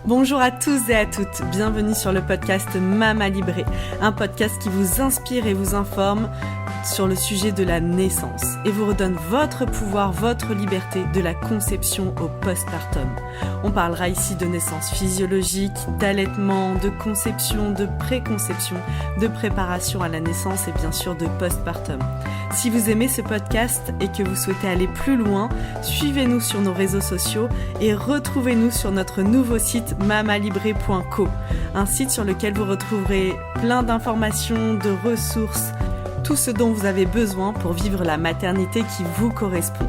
Bonjour à tous et à toutes, bienvenue sur le podcast Mama Libré, un podcast qui vous inspire et vous informe sur le sujet de la naissance et vous redonne votre pouvoir, votre liberté de la conception au postpartum. On parlera ici de naissance physiologique, d'allaitement, de conception, de préconception, de préparation à la naissance et bien sûr de postpartum. Si vous aimez ce podcast et que vous souhaitez aller plus loin, suivez-nous sur nos réseaux sociaux et retrouvez-nous sur notre nouveau site mamalibré.co, un site sur lequel vous retrouverez plein d'informations, de ressources, tout ce dont vous avez besoin pour vivre la maternité qui vous correspond.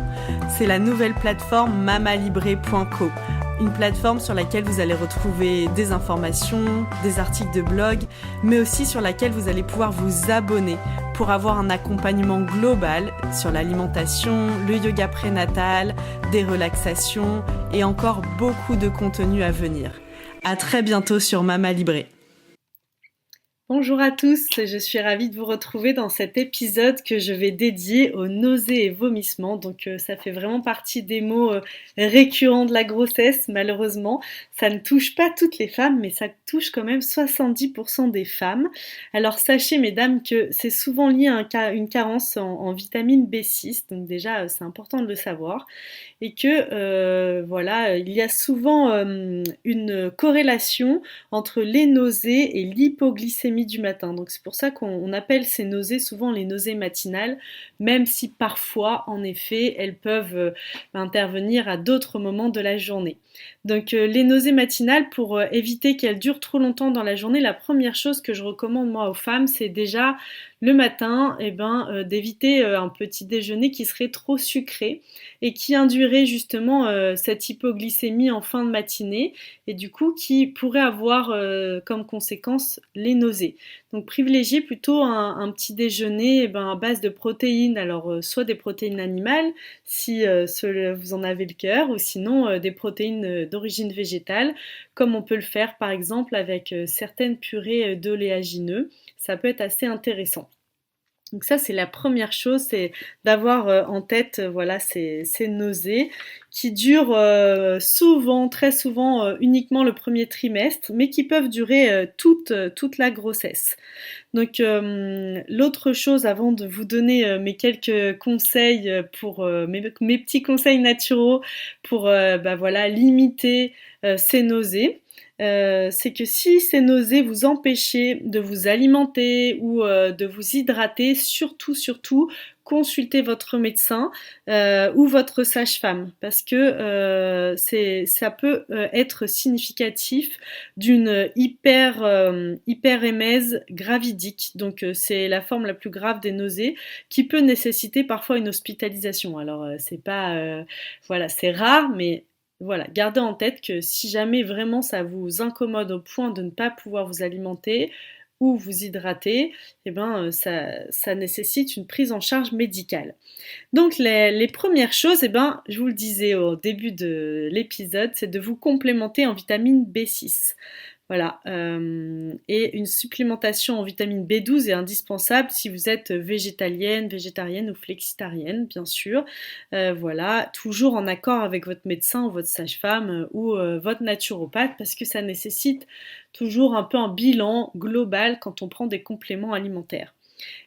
C'est la nouvelle plateforme mamalibré.co, une plateforme sur laquelle vous allez retrouver des informations, des articles de blog, mais aussi sur laquelle vous allez pouvoir vous abonner pour avoir un accompagnement global sur l'alimentation, le yoga prénatal, des relaxations et encore beaucoup de contenu à venir. À très bientôt sur Mama Libré. Bonjour à tous, je suis ravie de vous retrouver dans cet épisode que je vais dédier aux nausées et vomissements. Donc ça fait vraiment partie des mots récurrents de la grossesse, malheureusement. Ça ne touche pas toutes les femmes, mais ça touche quand même 70% des femmes. Alors sachez mesdames que c'est souvent lié à une carence en vitamine B6, donc déjà c'est important de le savoir. Et que voilà, il y a souvent une corrélation entre les nausées et l'hypoglycémie du matin. Donc c'est pour ça qu'on appelle ces nausées souvent les nausées matinales, même si parfois, en effet, elles peuvent intervenir à d'autres moments de la journée. Donc les nausées matinales, pour éviter qu'elles durent trop longtemps dans la journée, la première chose que je recommande moi aux femmes, c'est déjà le matin d'éviter un petit déjeuner qui serait trop sucré et qui induirait justement cette hypoglycémie en fin de matinée et du coup qui pourrait avoir comme conséquence les nausées. Donc privilégiez plutôt un petit déjeuner à base de protéines, alors soit des protéines animales si vous en avez le cœur, ou sinon des protéines d'origine végétale, comme on peut le faire par exemple avec certaines purées d'oléagineux. Ça peut être assez intéressant. Donc ça, c'est la première chose, c'est d'avoir en tête voilà, ces nausées qui durent souvent, très souvent, uniquement le premier trimestre, mais qui peuvent durer toute la grossesse. Donc l'autre chose, avant de vous donner mes quelques conseils pour mes petits conseils naturaux pour voilà, limiter ces nausées, c'est que si ces nausées vous empêchaient de vous alimenter ou de vous hydrater, surtout, consultez votre médecin ou votre sage-femme parce que ça peut être significatif d'une hyperémèse gravidique. Donc c'est la forme la plus grave des nausées qui peut nécessiter parfois une hospitalisation. Alors c'est pas voilà, c'est rare, mais voilà, gardez en tête que si jamais vraiment ça vous incommode au point de ne pas pouvoir vous alimenter ou vous hydrater, ça nécessite une prise en charge médicale. Donc les premières choses, je vous le disais au début de l'épisode, c'est de vous complémenter en vitamine B6. Voilà, et une supplémentation en vitamine B12 est indispensable si vous êtes végétalienne, végétarienne ou flexitarienne, bien sûr. Voilà, toujours en accord avec votre médecin ou votre sage-femme ou votre naturopathe parce que ça nécessite toujours un peu un bilan global quand on prend des compléments alimentaires.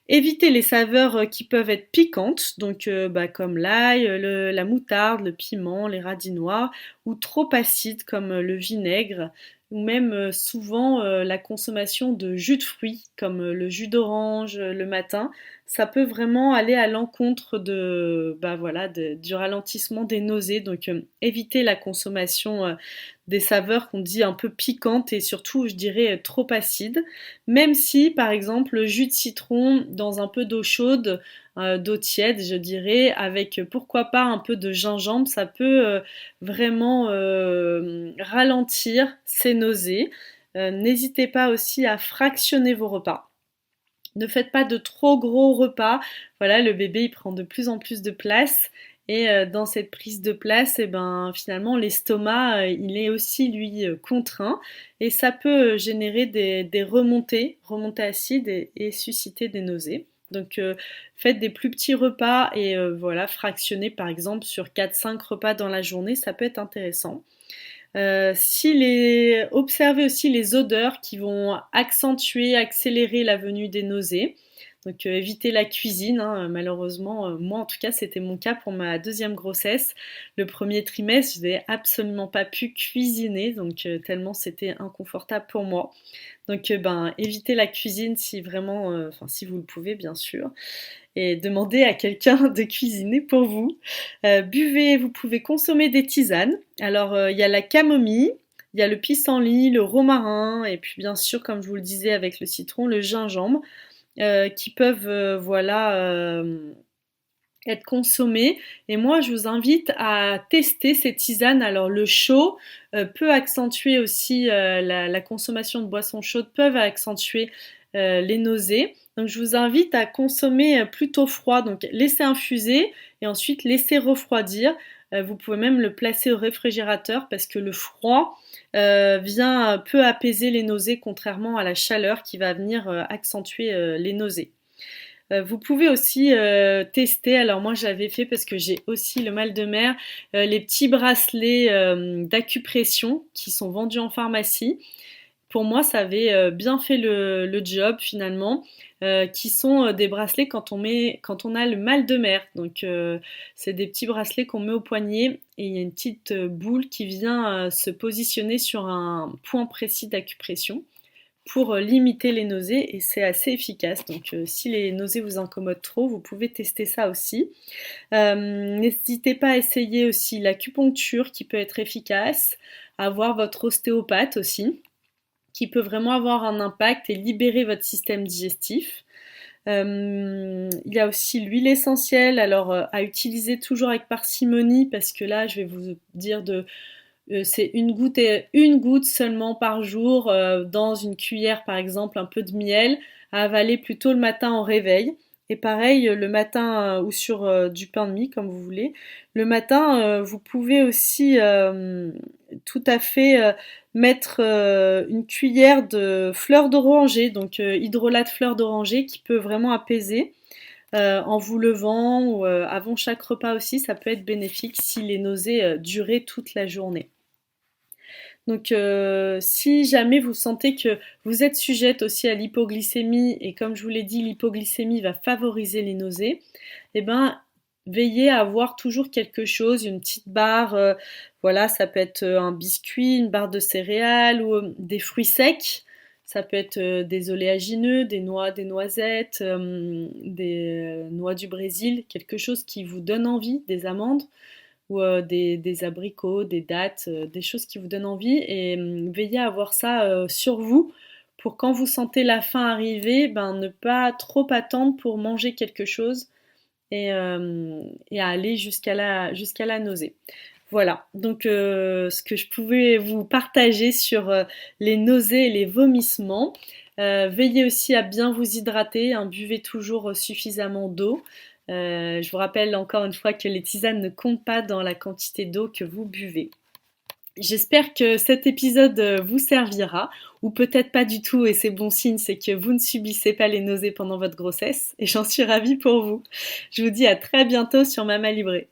Évitez les saveurs qui peuvent être piquantes, donc comme l'ail, la moutarde, le piment, les radis noirs, ou trop acides comme le vinaigre, ou même souvent la consommation de jus de fruits comme le jus d'orange le matin. Ça peut vraiment aller à l'encontre du ralentissement des nausées. Donc évitez la consommation des saveurs qu'on dit un peu piquantes et surtout, je dirais, trop acides. Même si, par exemple, le jus de citron dans un peu d'eau chaude, d'eau tiède, je dirais, avec pourquoi pas un peu de gingembre, ça peut vraiment ralentir ces nausées. N'hésitez pas aussi à fractionner vos repas. Ne faites pas de trop gros repas. Voilà, le bébé il prend de plus en plus de place et dans cette prise de place, finalement l'estomac il est aussi lui contraint et ça peut générer des remontées acides et susciter des nausées. Donc faites des plus petits repas et voilà, fractionnez par exemple sur 4-5 repas dans la journée, ça peut être intéressant. Observez aussi les odeurs qui vont accentuer, accélérer la venue des nausées. Donc évitez la cuisine, hein, malheureusement, moi en tout cas c'était mon cas pour ma deuxième grossesse. Le premier trimestre, je n'ai absolument pas pu cuisiner, donc tellement c'était inconfortable pour moi. Donc évitez la cuisine si vraiment, enfin si vous le pouvez bien sûr, et demandez à quelqu'un de cuisiner pour vous. Buvez, vous pouvez consommer des tisanes. Alors il y a la camomille, il y a le pissenlit, le romarin, et puis bien sûr, comme je vous le disais avec le citron, le gingembre qui peuvent être consommés. Et moi, je vous invite à tester ces tisanes. Alors, le chaud peut accentuer aussi la consommation de boissons chaudes, peuvent accentuer les nausées. Donc, je vous invite à consommer plutôt froid. Donc, laissez infuser et ensuite laissez refroidir. Vous pouvez même le placer au réfrigérateur parce que le froid peut apaiser les nausées contrairement à la chaleur qui va venir accentuer les nausées. Vous pouvez aussi tester, alors moi j'avais fait parce que j'ai aussi le mal de mer, les petits bracelets d'acupression qui sont vendus en pharmacie. Pour moi, ça avait bien fait le job finalement, qui sont des bracelets quand on a le mal de mer. Donc, c'est des petits bracelets qu'on met au poignet et il y a une petite boule qui vient se positionner sur un point précis d'acupression pour limiter les nausées et c'est assez efficace. Donc, si les nausées vous incommodent trop, vous pouvez tester ça aussi. N'hésitez pas à essayer aussi l'acupuncture qui peut être efficace, à voir votre ostéopathe aussi, qui peut vraiment avoir un impact et libérer votre système digestif. Il y a aussi l'huile essentielle, alors à utiliser toujours avec parcimonie parce que là je vais vous dire c'est une goutte seulement par jour dans une cuillère par exemple, un peu de miel à avaler plutôt le matin au réveil. Et pareil le matin ou sur du pain de mie comme vous voulez. Le matin vous pouvez aussi tout à fait mettre une cuillère de fleurs d'oranger, donc hydrolat de fleurs d'oranger qui peut vraiment apaiser en vous levant ou avant chaque repas aussi, ça peut être bénéfique si les nausées duraient toute la journée. Donc si jamais vous sentez que vous êtes sujette aussi à l'hypoglycémie et comme je vous l'ai dit, l'hypoglycémie va favoriser les nausées, eh ben veillez à avoir toujours quelque chose, une petite barre, voilà, ça peut être un biscuit, une barre de céréales ou des fruits secs. Ça peut être des oléagineux, des noix, des noisettes, des noix du Brésil, quelque chose qui vous donne envie, des amandes ou des abricots, des dattes, des choses qui vous donnent envie et veillez à avoir ça sur vous pour quand vous sentez la faim arriver, ne pas trop attendre pour manger quelque chose et à aller jusqu'à la nausée. Voilà, donc ce que je pouvais vous partager sur les nausées et les vomissements. Veillez aussi à bien vous hydrater, hein, buvez toujours suffisamment d'eau. Je vous rappelle encore une fois que les tisanes ne comptent pas dans la quantité d'eau que vous buvez. J'espère que cet épisode vous servira, ou peut-être pas du tout, et c'est bon signe, c'est que vous ne subissez pas les nausées pendant votre grossesse, et j'en suis ravie pour vous. Je vous dis à très bientôt sur Mama Libré.